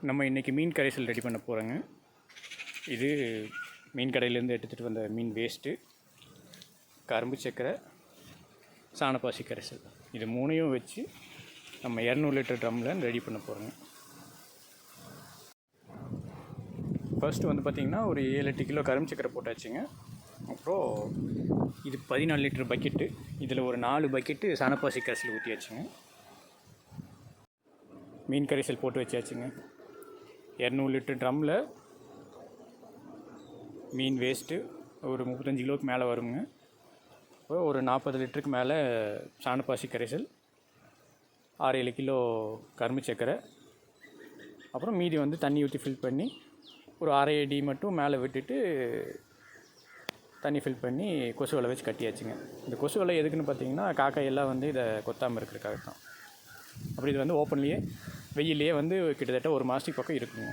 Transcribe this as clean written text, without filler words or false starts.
நம்ம இன்றைக்கி மீன் கரைசல் ரெடி பண்ண போகிறோங்க. இது மீன் கடையிலேருந்து எடுத்துகிட்டு வந்த மீன் வேஸ்ட்டு, கரும்பு சக்கரை, சாணப்பாசி கரைசல், இது மூணையும் வச்சு நம்ம 200 லிட்டர் ட்ரம்மில் ரெடி பண்ண போகிறோங்க. ஃபர்ஸ்ட்டு வந்து பார்த்திங்கன்னா ஒரு 7-8 கிலோ கரும்பு சக்கரை போட்டாச்சுங்க. அப்புறம் இது 14 லிட்டர் பக்கெட்டு, இதில் ஒரு 4 பக்கெட்டு சாணப்பாசி கரைசல் ஊற்றியாச்சுங்க. மீன் கரைசல் போட்டு வச்சாச்சுங்க. 200 லிட்டர் ட்ரம்மில் மீன் வேஸ்ட்டு ஒரு 35 கிலோவுக்கு மேலே வருங்க. இப்போ ஒரு 40 லிட்டருக்கு மேலே சாணப்பாசி கரைசல், 6-7 கிலோ கரும்பு சக்கரை, அப்புறம் மீதி வந்து தண்ணி ஊற்றி ஃபில் பண்ணி ஒரு அரை அடி மட்டும் மேலே விட்டுட்டு தண்ணி ஃபில் பண்ணி கொசு வலை வச்சு கட்டியாச்சுங்க. இந்த கொசு வலை எதுக்குன்னு பார்த்தீங்கன்னா காக்காயெல்லாம் வந்து இதை கொத்தாமல் இருக்கிறதுக்காக தான். அப்படி இது வந்து ஓப்பன்லேயே வெயிலே வந்து கிட்டத்தட்ட ஒரு மாதத்துக்கு பக்கம் இருக்குங்க.